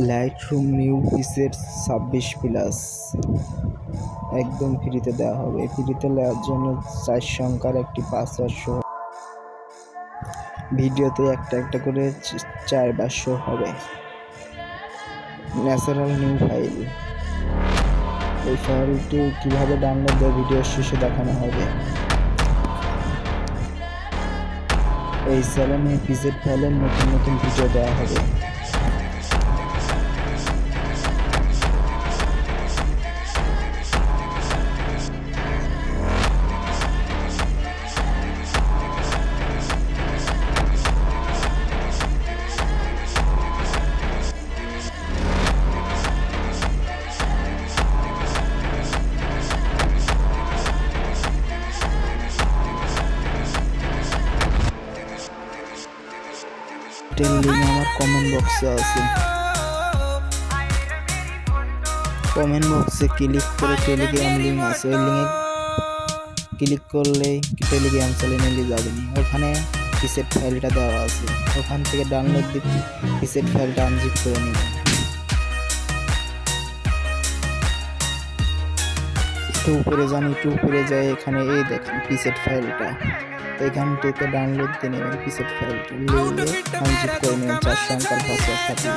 Lightroom new পিসের 26 plus একদম ফ্রিতে দেওয়া হবে। ফ্রিতে নেওয়ার জন্য 4 সংখ্যার একটি পাসওয়ার্ড সহ ভিডিওতে একটা করে 4বার শো হবে। ন্যাচারাল নিউ ফাইল, এই ফাইলটি কীভাবে ডাউনলোড দেয় ভিডিওর শেষে দেখানো হবে। এই চ্যানেলে পিজেড ফাইলের নতুন নতুন ভিডিও দেওয়া হবে। লিঙ্ক আমার কমেন্ট বক্সে আছে। কমেন্ট বক্সে ক্লিক করে টেলিগ্রাম লিঙ্ক আছে, ওই লিঙ্কে ক্লিক করলেই টেলিগ্রাম চ্যানেলে যাবেন। ওখানে পিসেট ফাইলটা দেওয়া আছে, ওখান থেকে ডাউনলোড দিয়ে পিসেট ফাইলটা আনজিপ করে নেবেন। একটু উপরে যান, একটু উপরে যায়, এখানে এই দেখেন পিসেট ফাইলটা, এখান থেকে ডাউনলোড দিয়ে নেবেন। পিসেট ফাইলটা নিয়ে আনজিপ করে নেবেন 4 সংখ্যার পাসওয়ার্ড সাথে।